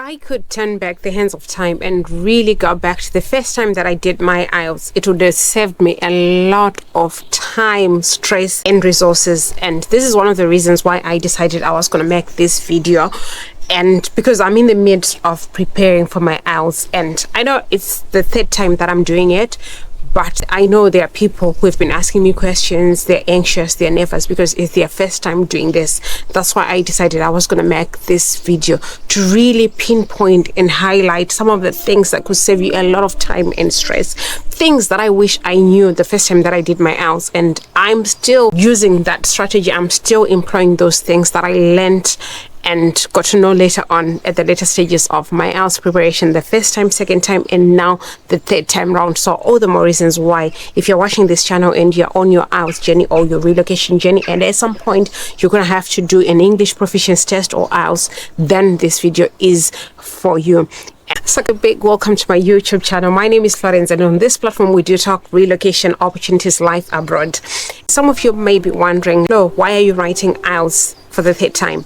I could turn back the hands of time and really go back to the first time that I did my IELTS, it would have saved me a lot of time, stress, and resources. And this is one of the reasons why I decided I was going to make this video. And because I'm in the midst of preparing for my IELTS, and I know it's the third time that I'm doing it, but I know there are people who have been asking me questions. They're anxious, they're nervous because it's their first time doing this. That's why I decided I was going to make this video to really pinpoint and highlight some of the things that could save you a lot of time and stress. Things that I wish I knew the first time that I did my IELTS, and I'm still using that strategy. I'm still employing those things that I learned and got to know later on at the later stages of my IELTS preparation, the first time, second time, and now the third time round. So all the more reasons why, if you're watching this channel and you're on your IELTS journey or your relocation journey, and at some point you're going to have to do an English proficiency test or IELTS, then this video is for you. So a big welcome to my YouTube channel. My name is Florence, and on this platform we do talk relocation opportunities, life abroad. Some of you may be wondering, no, why are you writing IELTS for the third time?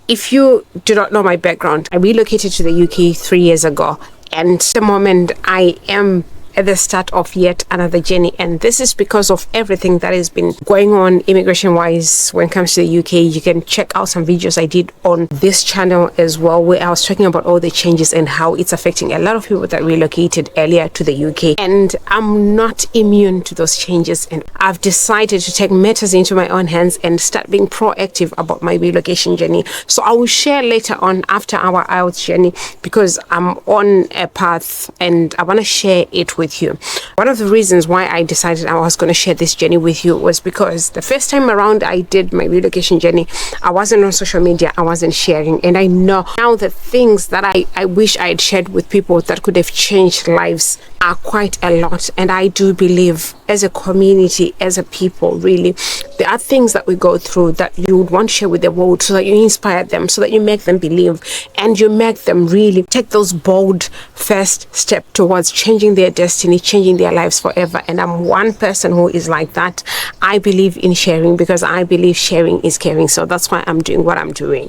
If you do not know my background, I relocated to the UK 3 years ago, and at the moment I am at the start of yet another journey, and this is because of everything that has been going on immigration wise when it comes to the UK. You can check out some videos I did on this channel as well, where I was talking about all the changes and how it's affecting a lot of people that relocated earlier to the UK. And I'm not immune to those changes, and I've decided to take matters into my own hands and start being proactive about my relocation journey. So I will share later on after our IELTS journey, because I'm on a path and I want to share it with you. One of the reasons why I decided I was going to share this journey with you was because the first time around I did my relocation journey, I wasn't on social media, I wasn't sharing, and I know now the things that I wish I had shared with people that could have changed lives are quite a lot. And I do believe as a community, as a people, really, there are things that we go through that you would want to share with the world, so that you inspire them, so that you make them believe, and you make them really take those bold first step towards changing their destiny, changing their lives forever. And I'm one person who is like that. I believe in sharing because I believe sharing is caring. So that's why I'm doing what I'm doing.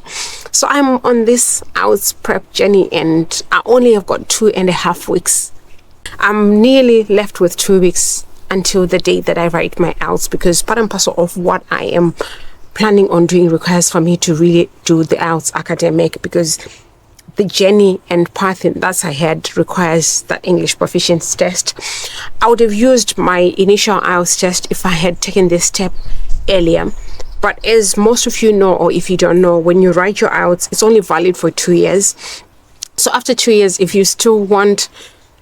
So I'm on this IELTS prep journey, and I only have got 2.5 weeks. I'm nearly left with 2 weeks until the day that I write my IELTS, because part and parcel of what I am planning on doing requires for me to really do the IELTS academic, because the journey and path that's ahead requires that English proficiency test. I would have used my initial IELTS test if I had taken this step earlier. But as most of you know, or if you don't know, when you write your IELTS, it's only valid for 2 years. So after 2 years, if you still want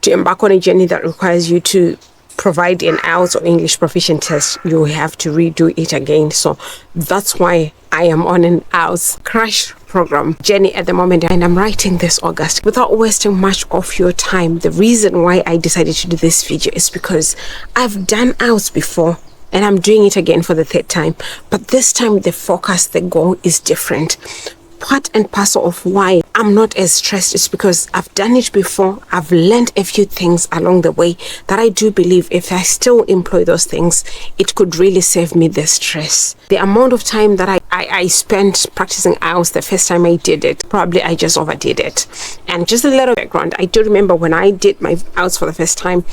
to embark on a journey that requires you to provide an IELTS or English proficiency test, you have to redo it again. So that's why I am on an IELTS crash program journey at the moment, and I'm writing this August. Without wasting much of your time, the reason why I decided to do this video is because I've done IELTS before, and I'm doing it again for the third time, but this time the focus, the goal is different. Part and parcel of why I'm not as stressed is because I've done it before. I've learned a few things along the way that I do believe if I still employ those things, it could really save me the stress. The amount of time that I spent practicing IELTS the first time I did it, probably I just overdid it. And just a little background, I do remember when I did my IELTS for the first time,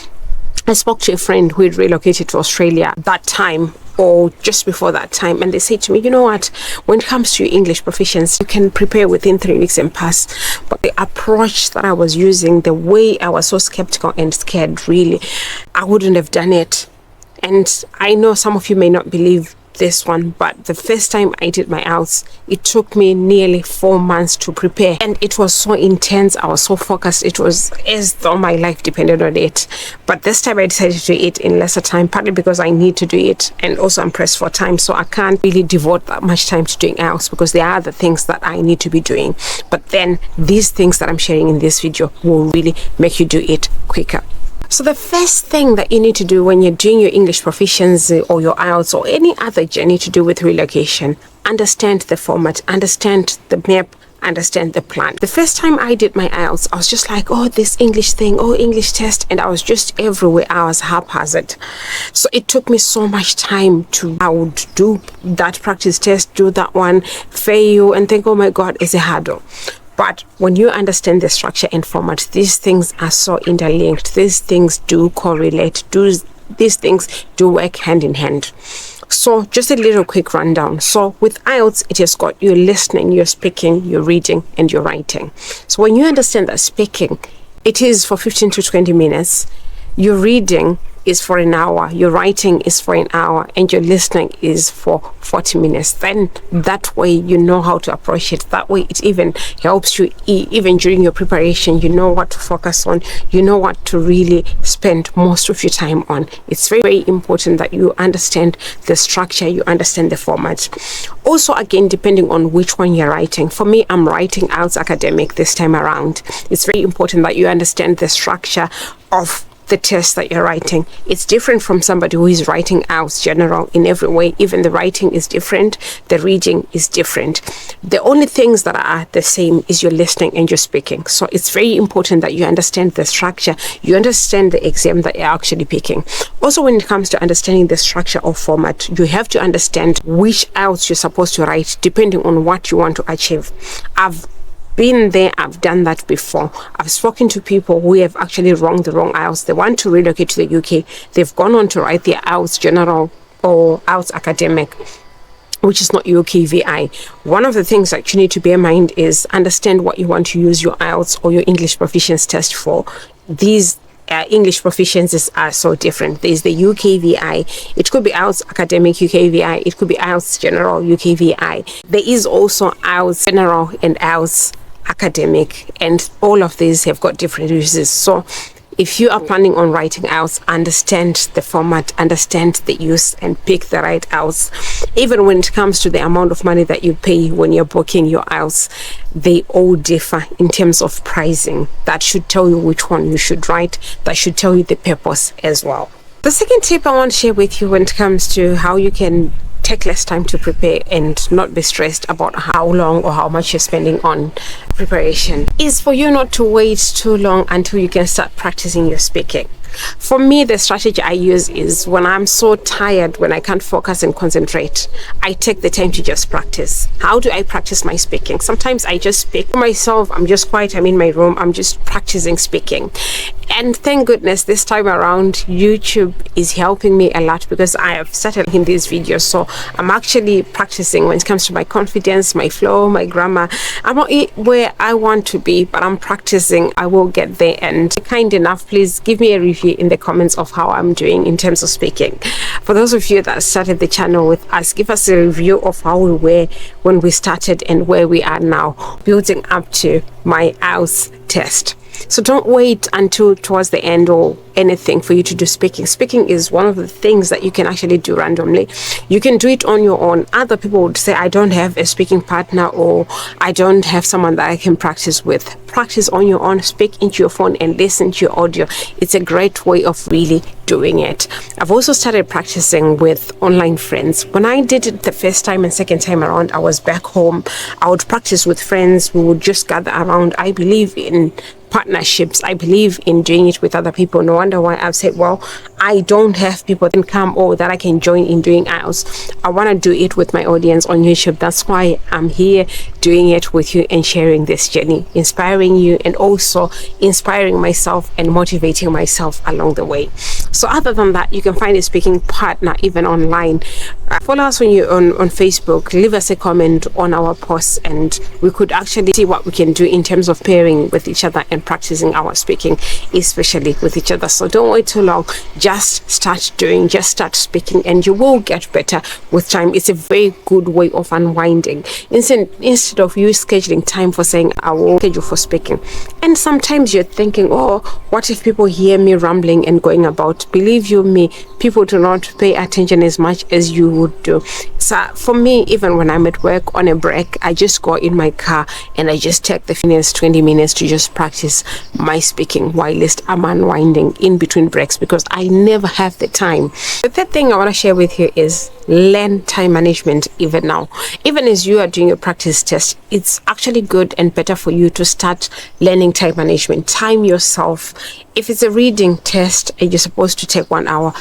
I spoke to a friend who had relocated to Australia that time, or just before that time, and they said to me, you know what, when it comes to your English proficiency, you can prepare within 3 weeks and pass. But the approach that I was using, the way I was so skeptical and scared, really, I wouldn't have done it. And I know some of you may not believe this one, but the first time I did my IELTS, it took me nearly 4 months to prepare, and it was so intense. I was so focused. It was as though my life depended on it. But this time I decided to do it in lesser time, partly because I need to do it, and also I'm pressed for time, so I can't really devote that much time to doing IELTS because there are other things that I need to be doing. But then these things that I'm sharing in this video will really make you do it quicker. So the first thing that you need to do when you're doing your English proficiency or your IELTS or any other journey to do with relocation, understand the format, understand the map, understand the plan. The first time I did my IELTS, I was just like, oh, this English thing, oh, English test, and I was just everywhere. I was haphazard. So it took me so much time I would do that practice test, do that one, fail, and think, oh my God, it's a hurdle. But when you understand the structure and format, these things are so interlinked. These things do correlate. These things do work hand in hand. So just a little quick rundown. So with IELTS, it has got your listening, your speaking, your reading, and your writing. So when you understand that speaking, it is for 15 to 20 minutes, your reading is for an hour, your writing is for an hour, and your listening is for 40 minutes. Then that way you know how to approach it. That way it even helps you, even during your preparation, you know what to focus on, you know what to really spend most of your time on. It's very, very important that you understand the structure, you understand the format. Also, again, depending on which one you're writing. For me, I'm writing IELTS academic this time around. It's very important that you understand the structure of the test that you're writing. It's different from somebody who is writing IELTS general in every way. Even the writing is different, the reading is different. The only things that are the same is your listening and your speaking. So it's very important that you understand the structure, you understand the exam that you're actually picking. Also, when it comes to understanding the structure of format, you have to understand which IELTS you're supposed to write depending on what you want to achieve. I've been there, I've done that before. I've spoken to people who have actually wrong IELTS. They want to relocate to the UK. They've gone on to write their IELTS general or IELTS academic, which is not UKVI. One of the things that you need to bear in mind is understand what you want to use your IELTS or your English proficiency test for. These English proficiencies are so different. There's the UKVI. It could be IELTS academic UKVI. It could be IELTS general UKVI. There is also IELTS general and IELTS academic, and all of these have got different uses. So if you are planning on writing IELTS, understand the format, understand the use, and pick the right IELTS. Even when it comes to the amount of money that you pay when you're booking your IELTS, they all differ in terms of pricing. That should tell you which one you should write. That should tell you the purpose as well. The second tip I want to share with you when it comes to how you can take less time to prepare and not be stressed about how long or how much you're spending on preparation is for you not to wait too long until you can start practicing your speaking. For me, the strategy I use is when I'm so tired, when I can't focus and concentrate, I take the time to just practice. How do I practice my speaking? Sometimes I just speak to myself. I'm just quiet. I'm in my room. I'm just practicing speaking. And thank goodness this time around, YouTube is helping me a lot because I have started in these videos. So I'm actually practicing when it comes to my confidence, my flow, my grammar. I'm not where I want to be, but I'm practicing. I will get there. And kind enough, please give me a review in the comments of how I'm doing in terms of speaking. For those of you that started the channel with us, give us a review of how we were when we started and where we are now, building up to my IELTS test. So don't wait until towards the end or anything for you to do speaking. Speaking is one of the things that you can actually do randomly. You can do it on your own. Other people would say, I don't have a speaking partner, or I don't have someone that I can practice with. Practice on your own. Speak into your phone and listen to your audio. It's a great way of really doing it. I've also started practicing with online friends. When I did it the first time and second time around, I was back home. I would practice with friends. We would just gather around. I believe in partnerships. I believe in doing it with other people. No wonder why I've said, well, I don't have people that can come or that I can join in doing IELTS. I want to do it with my audience on YouTube. That's why I'm here doing it with you and sharing this journey, inspiring you and also inspiring myself and motivating myself along the way. So other than that, you can find a speaking partner even online. Follow us on Facebook, leave us a comment on our posts, and we could actually see what we can do in terms of pairing with each other and practicing our speaking, especially with each other. So don't wait too long. Just start speaking, and you will get better with time. It's a very good way of unwinding. Instead of you scheduling time for saying, I will schedule for speaking. And sometimes you're thinking, oh, what if people hear me rambling and going about? Believe you me, people do not pay attention as much as you would do. So for me, even when I'm at work on a break, I just go in my car and I just take the 20 minutes to just practice my speaking whilst I'm unwinding in between breaks, because I never have the time. The third thing I want to share with you is learn time management even now. Even as you are doing your practice test, it's actually good and better for you to start learning time management. Time yourself. If it's a reading test and you're supposed to take 1 hour,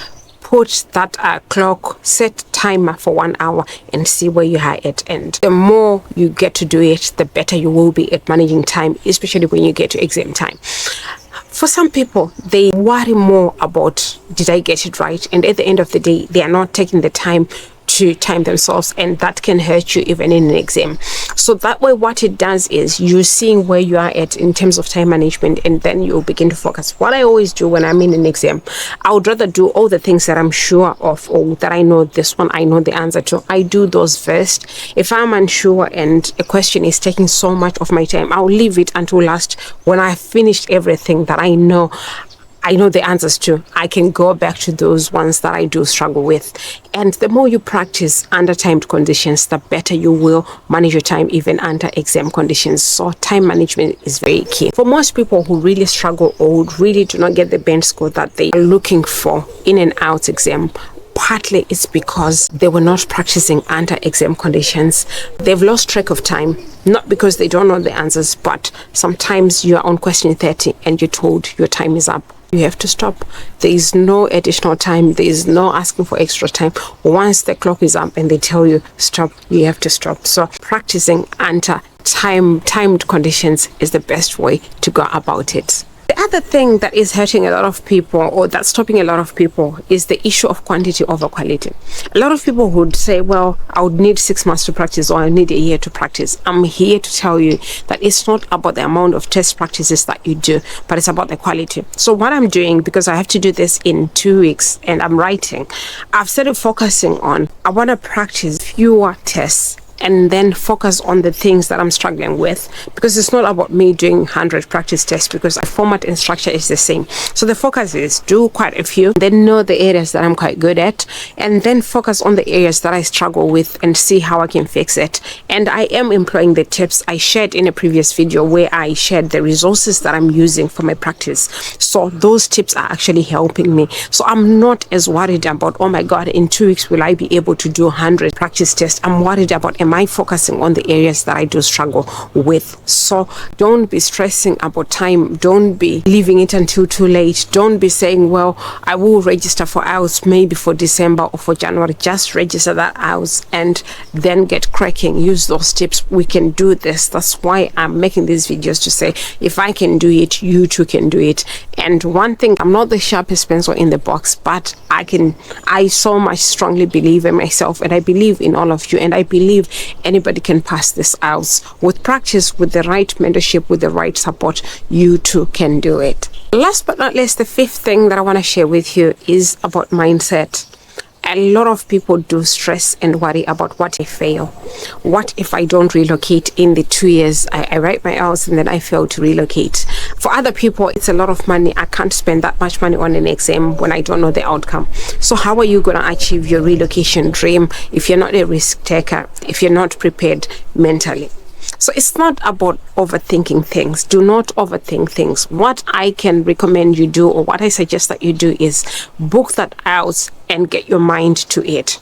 put that clock, set timer for 1 hour, and see where you are at. And the more you get to do it, the better you will be at managing time, especially when you get to exam time. For some people, they worry more about, did I get it right? And at the end of the day, they are not taking the time to time themselves, and that can hurt you even in an exam. So that way, what it does is you're seeing where you are at in terms of time management, and then you'll begin to focus. What I always do when I'm in an exam, I would rather do all the things that I'm sure of, or that I know this one I know the answer to. I do those first. If I'm unsure and a question is taking so much of my time, I'll leave it until last, when I've finished everything that I know the answers to. I can go back to those ones that I do struggle with. And the more you practice under timed conditions, the better you will manage your time even under exam conditions. So time management is very key. For most people who really struggle or really do not get the band score that they are looking for in an IELTS exam, partly it's because they were not practicing under exam conditions. They've lost track of time, not because they don't know the answers, but sometimes you are on question 30 and you're told your time is up. You have to stop. There is no additional time. There is no asking for extra time. Once the clock is up and they tell you stop, you have to stop. So practicing under timed conditions is the best way to go about it. The other thing that is hurting a lot of people, or that's stopping a lot of people, is the issue of quantity over quality. A lot of people would say, well, I would need 6 months to practice, or I need a year to practice. I'm here to tell you that it's not about the amount of test practices that you do, but it's about the quality. So what I'm doing, because I have to do this in 2 weeks and I'm writing, I've started focusing on, I want to practice fewer tests and then focus on the things that I'm struggling with, because it's not about me doing 100 practice tests, because the format and structure is the same. So the focus is do quite a few, then know the areas that I'm quite good at, and then focus on the areas that I struggle with and see how I can fix it. And I am employing the tips I shared in a previous video where I shared the resources that I'm using for my practice. So those tips are actually helping me. So I'm not as worried about, oh my God, in 2 weeks will I be able to do 100 practice tests? I'm worried about, am I focusing on the areas that I do struggle with? So don't be stressing about time. Don't be leaving it until too late. Don't be saying, well, I will register for IELTS maybe for December or for January. Just register that IELTS and then get cracking. Use those tips. We can do this. That's why I'm making these videos, to say, if I can do it, you too can do it. And one thing, I'm not the sharpest pencil in the box, but I so much strongly believe in myself, and I believe in all of you, and I believe anybody can pass this IELTS. With practice, with the right mentorship, with the right support, you too can do it. Last but not least, the fifth thing that I want to share with you is about mindset. A lot of people do stress and worry about, what if I fail? What if I don't relocate in the 2 years? I write my IELTS and then I fail to relocate. For other people, it's a lot of money. I can't spend that much money on an exam when I don't know the outcome. So how are you going to achieve your relocation dream if you're not a risk taker, if you're not prepared mentally? So it's not about overthinking things. Do not overthink things. What I can recommend you do, or what I suggest that you do, is book that out and get your mind to it.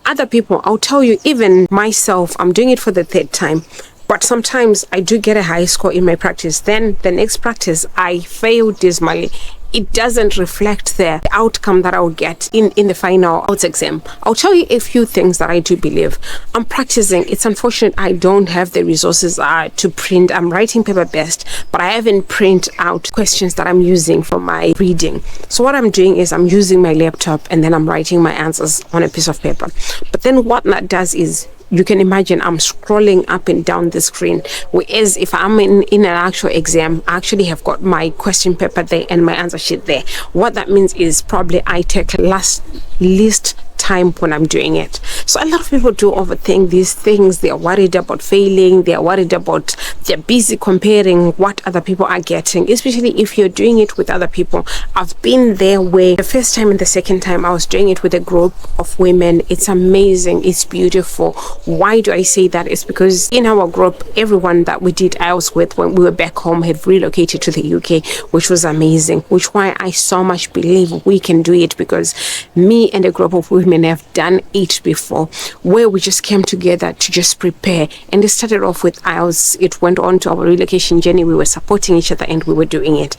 Other people, I'll tell you, even myself, I'm doing it for the 3rd time. But sometimes I do get a high score in my practice. Then the next practice, I fail dismally. It doesn't reflect the outcome that I'll get in the final IELTS exam. I'll tell you a few things that I do believe. I'm practicing. It's unfortunate I don't have the resources to print. I'm writing paper-based, but I haven't print out questions that I'm using for my reading. So what I'm doing is I'm using my laptop and then I'm writing my answers on a piece of paper. But then what that does is, you can imagine I'm scrolling up and down the screen. Whereas if I'm in an actual exam, I actually have got my question paper there and my answer sheet there. What that means is probably I take least time when I'm doing it. So a lot of people do overthink these things. They are worried about failing. They are worried about, they're busy comparing what other people are getting, especially if you're doing it with other people. I've been there where the first time and the second time I was doing it with a group of women. It's amazing. It's beautiful. Why do I say that? It's because in our group, everyone that we did IELTS with when we were back home have relocated to the UK, which was amazing, which why I so much believe we can do it, because me and a group of women have done it before, where we just came together to just prepare. And it started off with IELTS. It went on to our relocation journey. We were supporting each other and we were doing it.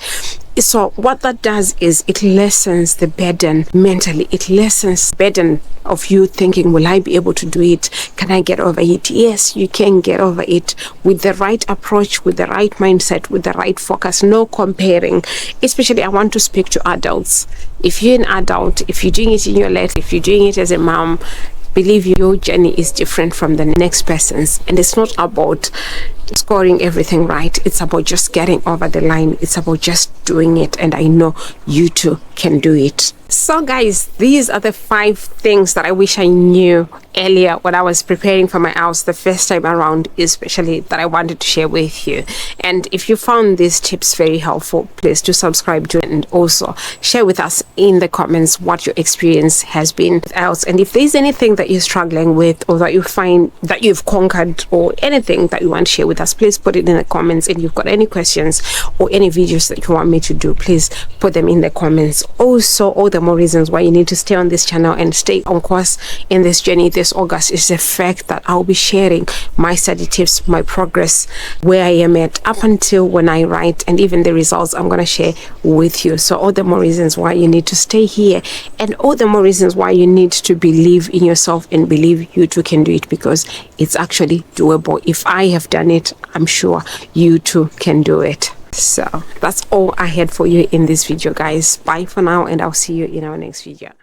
So what that does is it lessens the burden mentally. It lessens the burden of you thinking, will I be able to do it? Can I get over it? Yes, you can get over it with the right approach, with the right mindset, with the right focus. No comparing. Especially, I want to speak to adults. If you're an adult, if you're doing it in your life, if you're doing it as a mom, believe your journey is different from the next person's, and it's not about scoring everything right. It's about just getting over the line. It's about just doing it, and I know you too can do it. So guys, these are the 5 things that I wish I knew earlier when I was preparing for my IELTS the first time around, especially, that I wanted to share with you. And if you found these tips very helpful, please do subscribe to it, and also share with us in the comments what your experience has been with IELTS. And if there's anything that you're struggling with, or that you find that you've conquered, or anything that you want to share with us, please put it in the comments. And if you've got any questions or any videos that you want me to do, please put them in the comments. Also, all the more reasons why you need to stay on this channel and stay on course in this journey this August is the fact that I'll be sharing my study tips, my progress, where I am at up until when I write, and even the results I'm going to share with you. So all the more reasons why you need to stay here, and all the more reasons why you need to believe in yourself and believe you too can do it, because it's actually doable. If I have done it, I'm sure you too can do it. So that's all I had for you in this video, guys. Bye for now, and I'll see you in our next video.